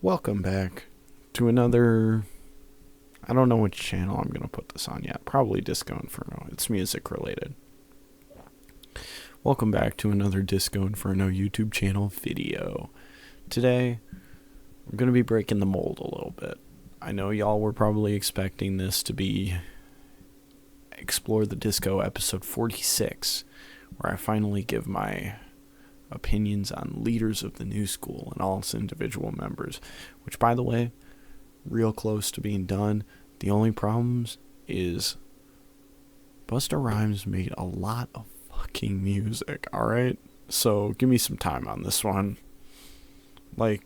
Welcome back to another. I don't know which channel I'm going to put this on yet. Probably Disco Inferno. It's music related. Welcome back to another Disco Inferno YouTube channel video. Today, I'm going to be breaking the mold a little bit. I know y'all were probably expecting this to be Explore the Disco episode 46, where I finally give my opinions on leaders of the new school and all its individual members, which, by the way, real close to being done. The only problems is Busta Rhymes made a lot of fucking music, alright? So give me some time on this one. Like,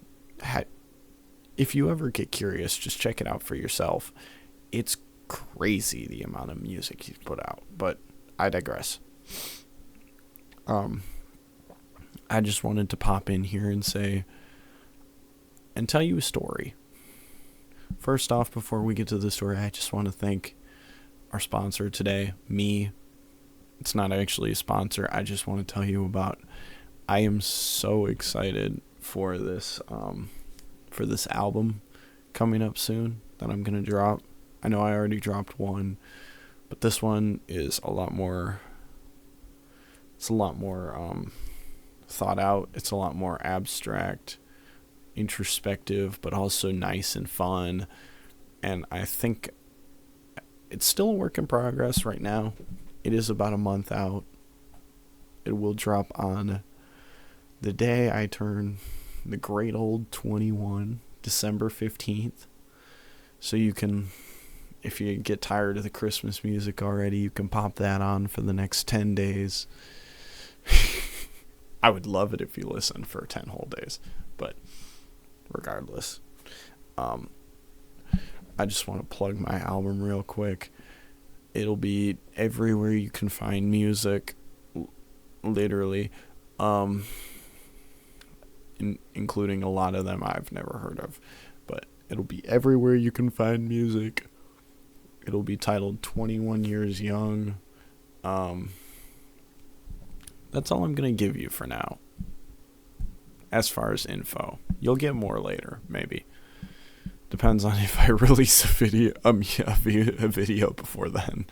if you ever get curious, just check it out for yourself. It's crazy the amount of music he's put out, but I digress. I just wanted to pop in here and say, and tell you a story. First off, before we get to the story, I just want to thank our sponsor today, me. It's not actually a sponsor. I just want to tell you about, I am so excited for this album coming up soon that I'm going to drop. I know I already dropped one, but this one is a lot more thought out. It's a lot more abstract, introspective, but also nice and fun. And I think it's still a work in progress right now. It is about a month out. It will drop on the day I turn the great old 21, December 15th. So you can, if you get tired of the Christmas music already, you can pop that on for the next 10 days. I would love it if you listened for 10 whole days, but regardless, I just want to plug my album real quick. It'll be everywhere you can find music, literally, including a lot of them I've never heard of, but it'll be everywhere you can find music. It'll be titled 21 Years Young. That's all I'm going to give you for now. As far as info. You'll get more later, maybe. Depends on if I release a video before then.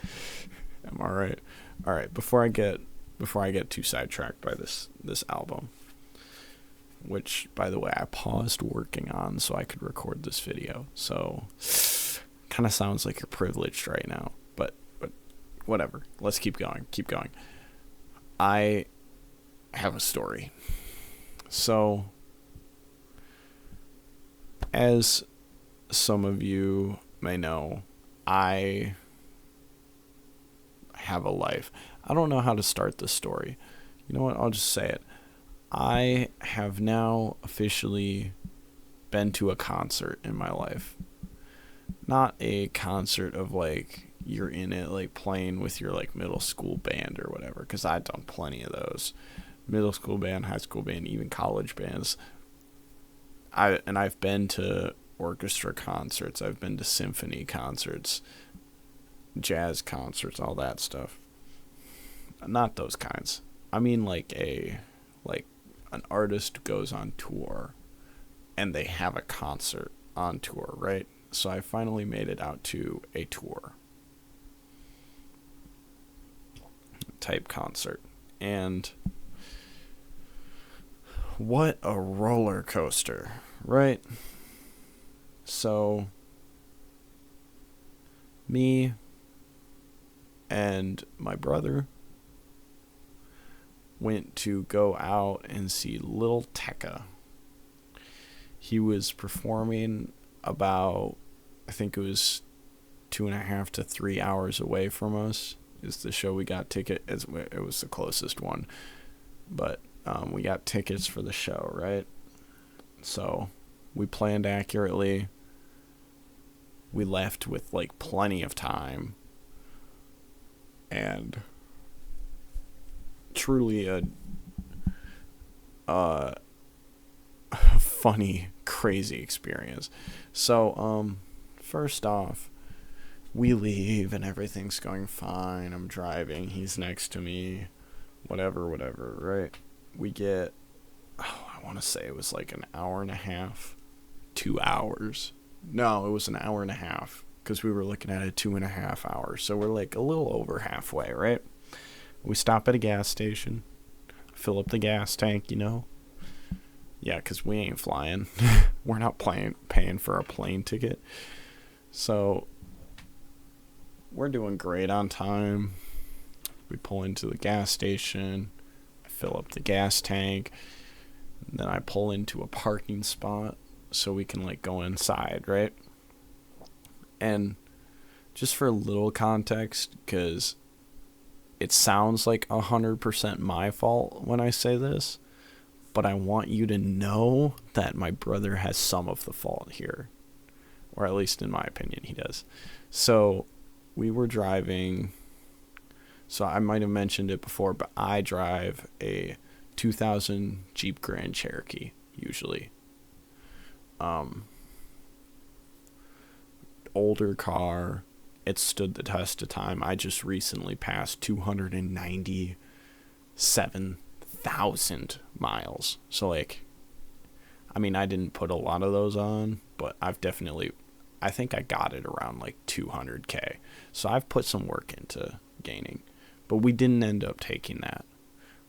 Am I right? Alright, before I get too sidetracked by this album, which, by the way, I paused working on so I could record this video. So, kind of sounds like you're privileged right now. But whatever. Let's keep going. I have a story. So, as some of you may know, I have a life. I don't know how to start this story. You know what? I'll just say it. I have now officially been to a concert in my life. Not a concert of like you're in it like playing with your like middle school band or whatever, because I've done plenty of those. Middle school band, high school band, even college bands. I've been to orchestra concerts, I've been to symphony concerts, jazz concerts, all that stuff. Not those kinds. I mean like an artist goes on tour and they have a concert on tour, right? So I finally made it out to a tour type concert. And what a roller coaster, right? So me and my brother went to go out and see Lil Tecca. He was performing about, I think it was 2.5 to 3 hours away from us is the show we got ticket. It was the closest one, but we got tickets for the show, right? So we planned accurately. We left with like plenty of time, and truly a funny, crazy experience. So first off, we leave and everything's going fine. I'm driving, he's next to me, whatever, right? We get, I want to say it was like an hour and a half 2 hours. No, it was an hour and a half because we were looking at it 2.5 hours. So we're like a little over halfway, right? We stop at a gas station, fill up the gas tank, Yeah, because we ain't flying. We're not paying for a plane ticket. So we're doing great on time. We pull into the gas station. I fill up the gas tank. And then I pull into a parking spot so we can go inside, right? And just for a little context, because it sounds like 100% my fault when I say this, but I want you to know that my brother has some of the fault here. Or at least in my opinion, he does. So we were driving. So I might have mentioned it before, but I drive a 2000 Jeep Grand Cherokee, usually. Older car. It stood the test of time. I just recently passed 297,000 miles. So I didn't put a lot of those on, but I think I got it around 200K. So I've put some work into gaining, but we didn't end up taking that.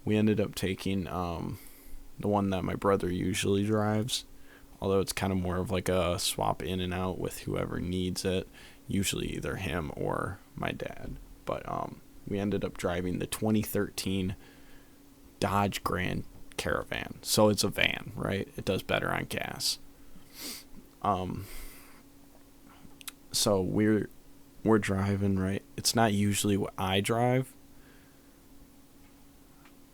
We ended up taking the one that my brother usually drives, although it's kind of more of a swap in and out with whoever needs it, usually either him or my dad. But we ended up driving the 2013 Dodge Grand Caravan. So it's a van, right? It does better on gas. So we're driving, right? It's not usually what I drive,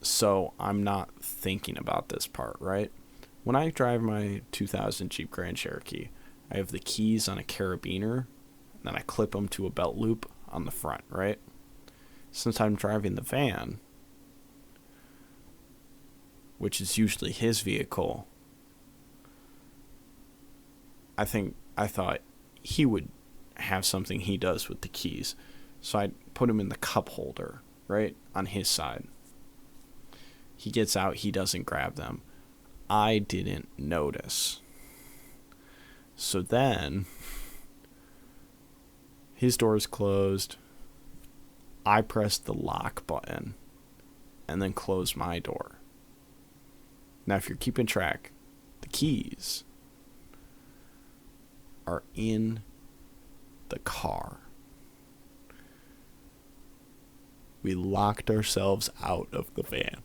so I'm not thinking about this part, right? When I drive my 2000 Jeep Grand Cherokee, I have the keys on a carabiner, and then I clip them to a belt loop on the front, right? Since I'm driving the van, which is usually his vehicle, I thought he would have something he does with the keys. So I put him in the cup holder, right, on his side. He gets out, he doesn't grab them. I didn't notice. So then his door is closed. I pressed the lock button and then closed my door. Now, if you're keeping track, the keys are in the car. We locked ourselves out of the van.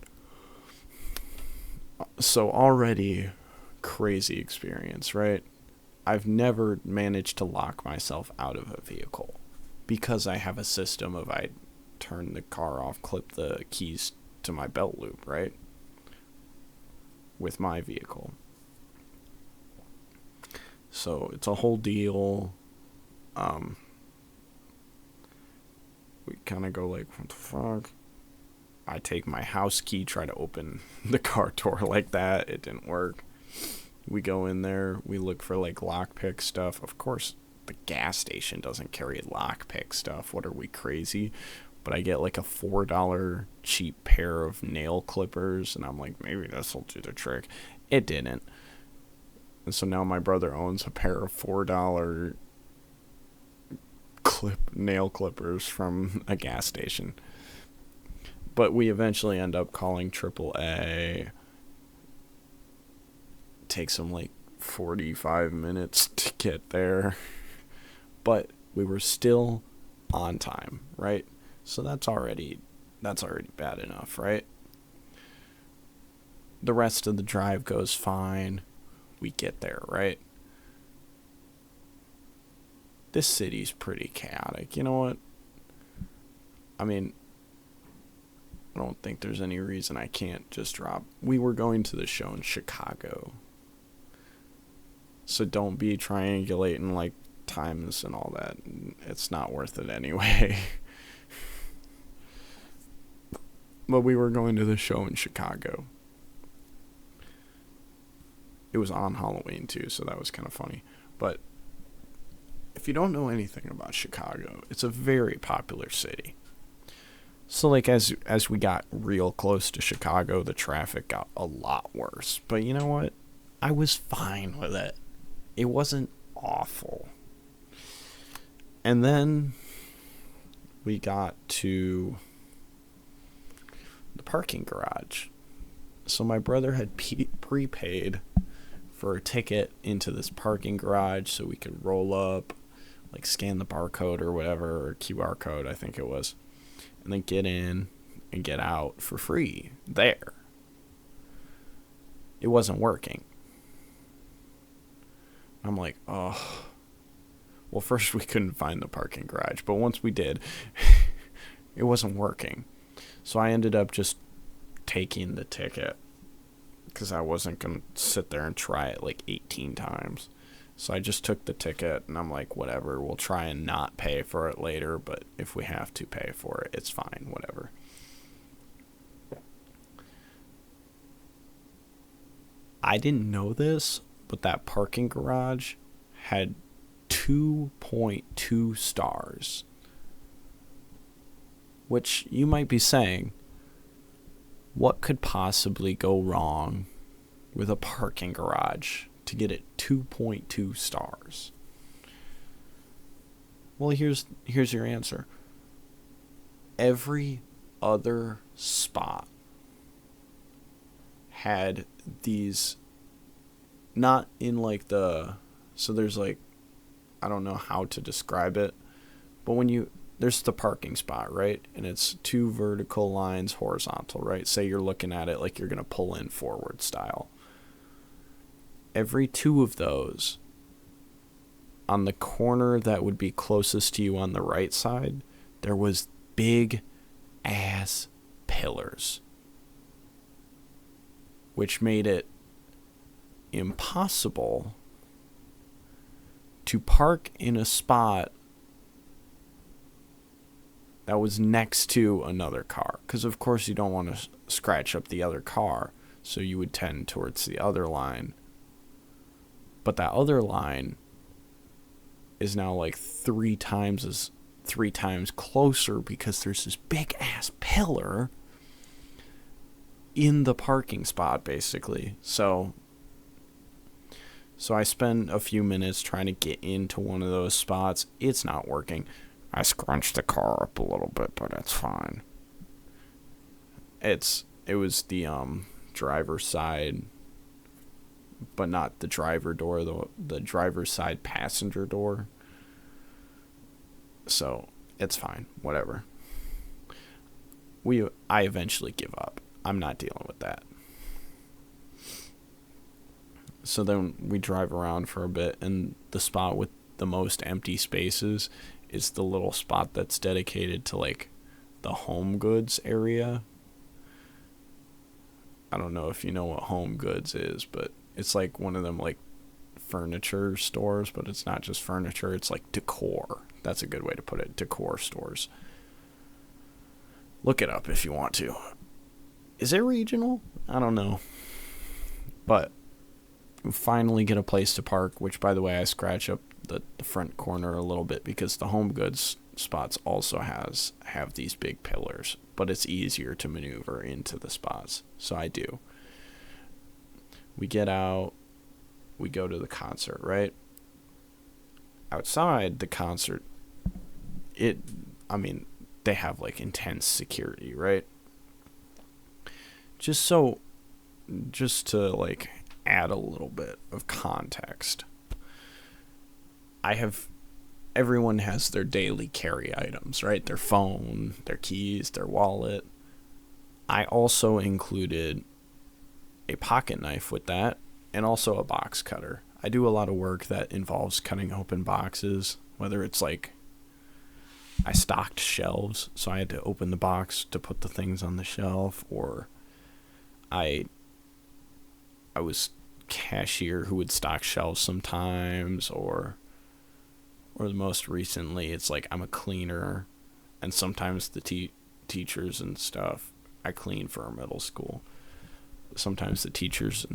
So already crazy experience, right? I've never managed to lock myself out of a vehicle because I have a system of I turn the car off, clip the keys to my belt loop, right? With my vehicle. So it's a whole deal. We kind of go what the fuck? I take my house key, try to open the car door like that. It didn't work. We go in there. We look for lockpick stuff. Of course, the gas station doesn't carry lockpick stuff. What are we, crazy? But I get a $4 cheap pair of nail clippers, and I'm maybe this will do the trick. It didn't. And so now my brother owns a pair of $4 nail clippers from a gas station. But we eventually end up calling AAA. Takes them 45 minutes to get there. But we were still on time, right? So that's already bad enough, right? The rest of the drive goes fine. We get there, right? This city's pretty chaotic. You know what? I don't think there's any reason I can't just drop. We were going to the show in Chicago. So don't be triangulating times and all that. It's not worth it anyway. But we were going to the show in Chicago. It was on Halloween too, so that was kind of funny. But if you don't know anything about Chicago, it's a very popular city. So as we got real close to Chicago, the traffic got a lot worse. But you know what? I was fine with it. it wasn't awful. And then we got to the parking garage. So my brother had prepaid for a ticket into this parking garage so we could roll up, like scan the barcode or whatever, or QR code, I think it was, and then get in and get out for free there. It wasn't working. I'm like, oh. Well, first we couldn't find the parking garage, but once we did, it wasn't working. So I ended up just taking the ticket because I wasn't going to sit there and try it like 18 times. So I just took the ticket, and I'm like, whatever, we'll try and not pay for it later, but if we have to pay for it, it's fine, whatever. I didn't know this, but that parking garage had 2.2 stars. Which you might be saying, what could possibly go wrong with a parking garage to get it 2.2 stars? Well, here's your answer. Every other spot had these, not in like the, so there's like, I don't know how to describe it, but there's the parking spot, right? And it's 2 vertical lines horizontal, right? Say you're looking at it like you're going to pull in forward style. Every 2 of those, on the corner that would be closest to you on the right side, there was big ass pillars, which made it impossible to park in a spot that was next to another car. Because, of course, you don't want to scratch up the other car, so you would tend towards the other line. But that other line is now like 3 times closer because there's this big ass pillar in the parking spot, basically. So I spend a few minutes trying to get into one of those spots. It's not working. I scrunched the car up a little bit, but it's fine. It was the driver's side, but not the driver door, the driver's side passenger door. So it's fine, whatever. I eventually give up. I'm not dealing with that. So then we drive around for a bit, and the spot with the most empty spaces is the little spot that's dedicated to like the home goods area. I don't know if you know what home goods is, but it's like one of them like furniture stores, but it's not just furniture, it's like decor. That's a good way to put it, decor stores. Look it up if you want to. Is it regional? I don't know. But we finally get a place to park, which, by the way, I scratch up the front corner a little bit because the home goods spots also have these big pillars, but it's easier to maneuver into the spots, so I do. We get out, we go to the concert, right? Outside the concert, they have like intense security, right? Just to like add a little bit of context, everyone has their daily carry items, right? Their phone, their keys, their wallet. I also included a pocket knife with that, and also a box cutter. I do a lot of work that involves cutting open boxes, whether it's like I stocked shelves, so I had to open the box to put the things on the shelf, or I was cashier who would stock shelves sometimes, or most recently it's like I'm a cleaner, and sometimes the teachers and stuff, I clean for our middle school. Sometimes the teachers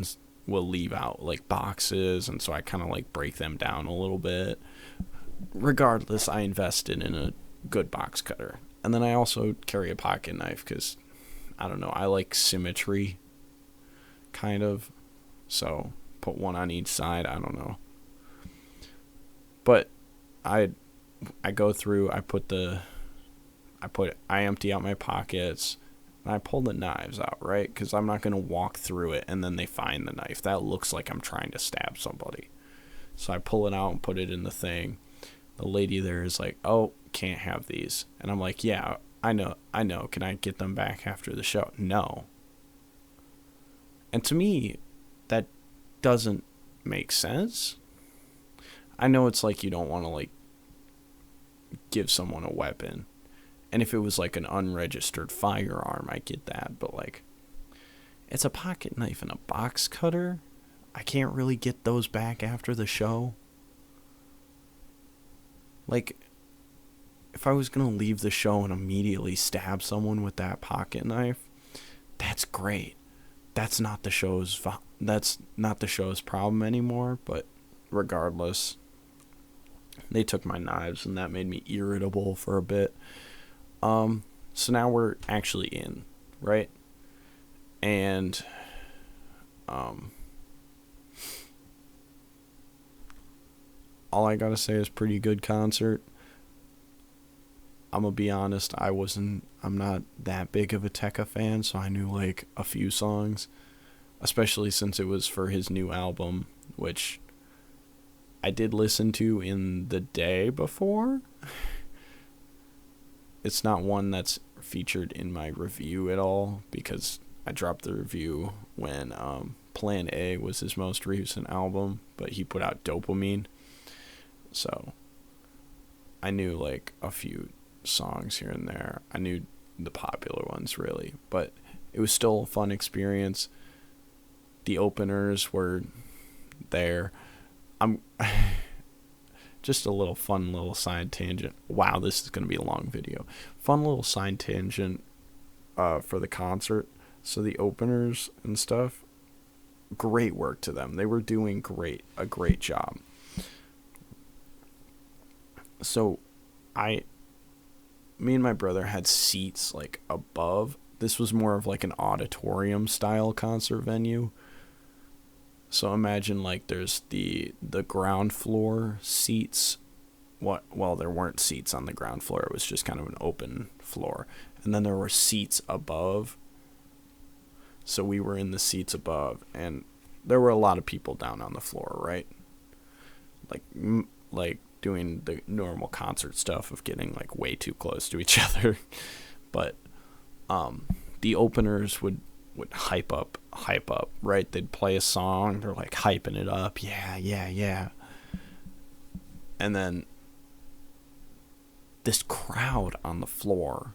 will leave out like boxes, and so I kind of like break them down a little bit. Regardless, I invested in a good box cutter. And then I also carry a pocket knife because, I don't know, I like symmetry, kind of. So put one on each side, I don't know. I go through, I empty out my pockets, and I pull the knives out, right? Because I'm not going to walk through it and then they find the knife. That looks like I'm trying to stab somebody. So I pull it out and put it in the thing. The lady there is like, oh, can't have these. And I'm like, yeah, I know. Can I get them back after the show? No. And to me, that doesn't make sense. I know it's like you don't want to like give someone a weapon. And if it was like an unregistered firearm, I get that. But like, it's a pocket knife and a box cutter. I can't really get those back after the show. Like, if I was going to leave the show and immediately stab someone with that pocket knife, that's great. That's not the show's problem anymore, but regardless, they took my knives and that made me irritable for a bit. So now we're actually in, right? And all I gotta say is pretty good concert. I'm gonna be honest, I'm not that big of a Tekka fan, so I knew like a few songs, especially since it was for his new album, which I did listen to in the day before. It's not one that's featured in my review at all, because I dropped the review when Plan A was his most recent album, but he put out Dopamine. So I knew like a few songs here and there. I knew the popular ones really, but it was still a fun experience. The openers were there. I'm just a little fun little side tangent. Wow, this is going to be a long video. Fun little side tangent for the concert. So the openers and stuff, great work to them. They were doing a great job. So me and my brother had seats like above. This was more of like an auditorium style concert venue. So imagine like there's the ground floor seats. Well, there weren't seats on the ground floor. It was just kind of an open floor. And then there were seats above. So we were in the seats above, and there were a lot of people down on the floor, right? Like doing the normal concert stuff of getting like way too close to each other. But the openers would hype up, right? They'd play a song, they're like hyping it up, yeah. And then this crowd on the floor,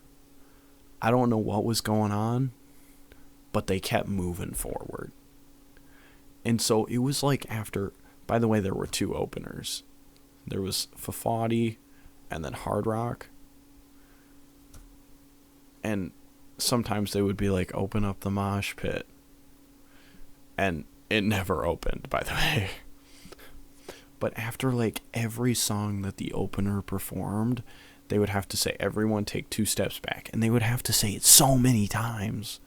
I don't know what was going on, but they kept moving forward. And so it was like after, by the way, there were two openers. There was Fafati and then Hard Rock. And sometimes they would be like, open up the mosh pit. And it never opened, by the way. But after like every song that the opener performed, they would have to say, everyone take 2 steps back. And they would have to say it so many times.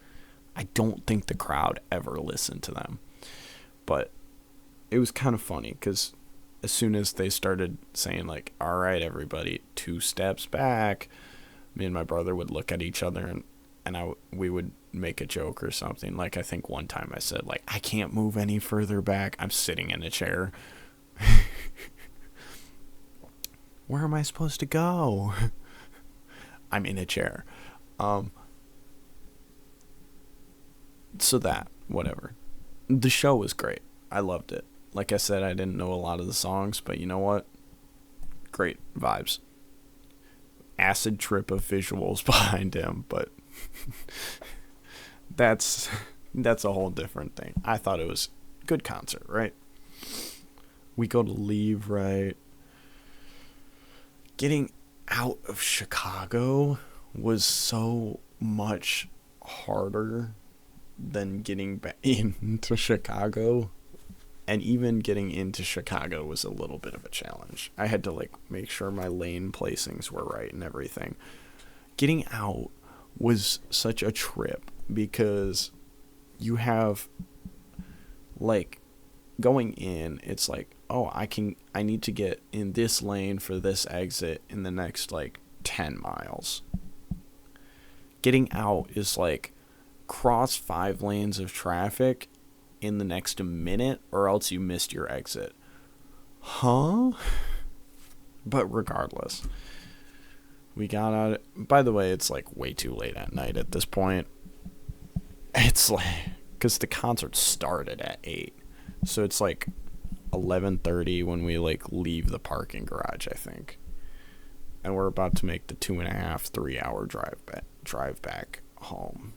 I don't think the crowd ever listened to them. But it was kind of funny because as soon as they started saying like, all right, everybody, 2 steps back, me and my brother would look at each other and we would make a joke or something. Like I think one time I said like, I can't move any further back. I'm sitting in a chair. Where am I supposed to go? I'm in a chair. So that, whatever. The show was great. I loved it. Like I said, I didn't know a lot of the songs, but you know what? Great vibes. Acid trip of visuals behind him, but that's a whole different thing. I thought it was a good concert, right? We go to leave, right? Getting out of Chicago was so much harder than getting back into Chicago. And even getting into Chicago was a little bit of a challenge. I had to like make sure my lane placings were right and everything. Getting out was such a trip because you have like going in, it's like oh, I need to get in this lane for this exit in the next like 10 miles. Getting out is like cross 5 lanes of traffic in the next minute, or else you missed your exit. Huh? But regardless, we got out. By the way, it's like way too late at night at this point. It's like, because the concert started at 8, so it's like 11:30 when we like leave the parking garage, I think, and we're about to make the 2.5-3 hour drive back home.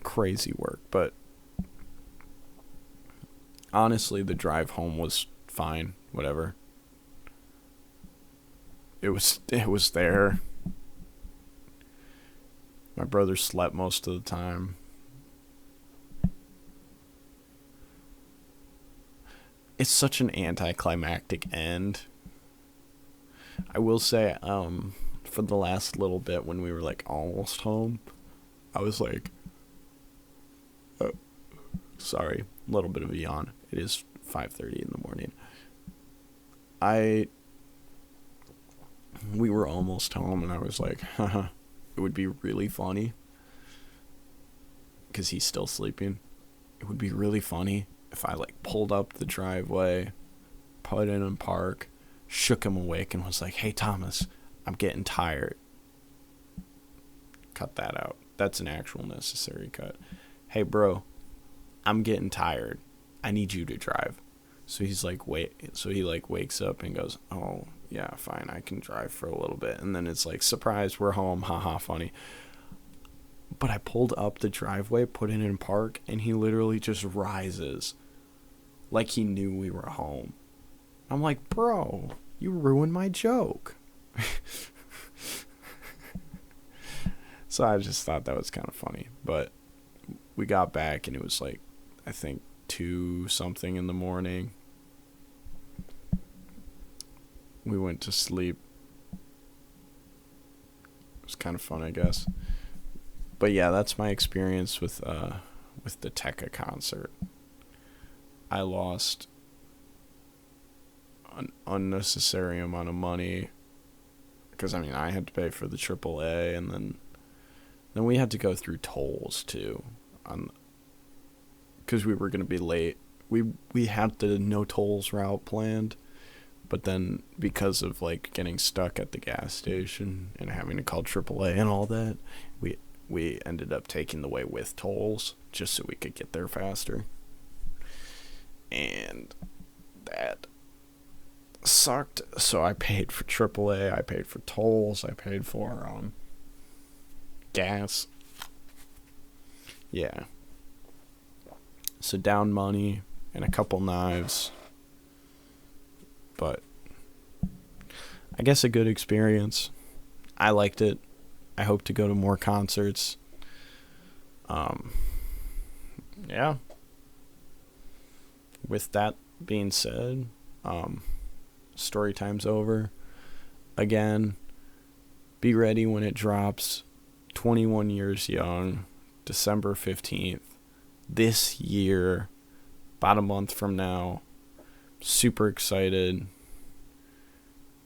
Crazy work, but honestly, the drive home was fine. Whatever. It was there. My brother slept most of the time. It's such an anticlimactic end. I will say, for the last little bit when we were like almost home, I was like, sorry, a little bit of a yawn. It is 5:30 in the morning. We were almost home, and I was like, haha, it would be really funny, because he's still sleeping. It would be really funny if I like pulled up the driveway, put it in park, shook him awake, and was like, hey Thomas, I'm getting tired. Cut that out. That's an actual necessary cut. Hey bro, I'm getting tired. I need you to drive. So he's like, wait. So he like wakes up and goes, oh yeah, fine, I can drive for a little bit. And then it's like, surprise, we're home. Haha, funny. But I pulled up the driveway, put it in park, and he literally just rises like he knew we were home. I'm like, bro, you ruined my joke. So I just thought that was kind of funny. But we got back, and it was like, I think 2 something in the morning. We went to sleep. It was kind of fun, I guess. But yeah, that's my experience with the Tekka concert. I lost an unnecessary amount of money because, I mean, I had to pay for the AAA, and then we had to go through tolls too, because we were going to be late. We had the no tolls route planned, but then because of like getting stuck at the gas station and having to call AAA and all that, we ended up taking the way with tolls just so we could get there faster. And that sucked. So I paid for AAA, I paid for tolls, I paid for gas. Yeah. So down money and a couple knives. But I guess a good experience. I liked it. I hope to go to more concerts. Yeah. With that being said, story time's over. Again, be ready when it drops. 21 Years Young, December 15th. This year, about a month from now. Super excited.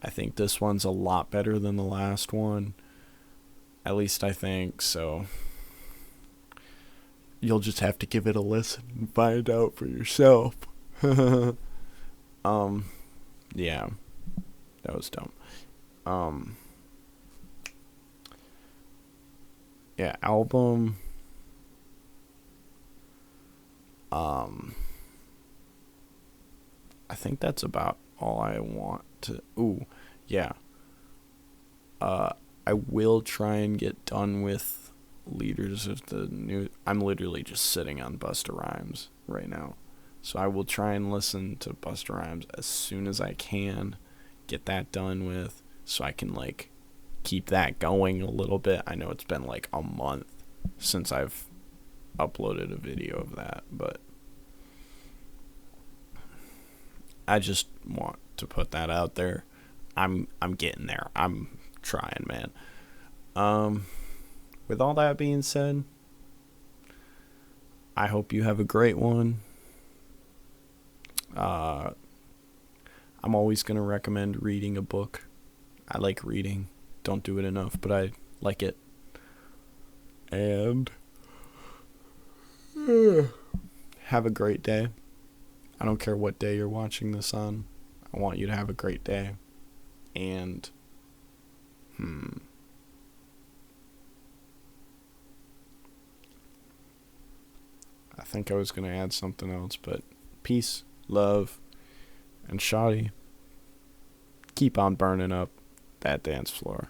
I think this one's a lot better than the last one. At least I think so. You'll just have to give it a listen and find out for yourself. Yeah, that was dumb. Yeah, album. I think that's about all I want to. Ooh, yeah. I will try and get done with Leaders of the New. I'm literally just sitting on Busta Rhymes right now, so I will try and listen to Busta Rhymes as soon as I can. Get that done with, so I can like keep that going a little bit. I know it's been like a month since I've uploaded a video of that, but I just want to put that out there. I'm getting there. I'm trying, man. With all that being said, I hope you have a great one. I'm always going to recommend reading a book. I like reading. Don't do it enough, but I like it. And have a great day. I don't care what day you're watching this on. I want you to have a great day. And I think I was going to add something else, but peace, love, and shoddy. Keep on burning up that dance floor.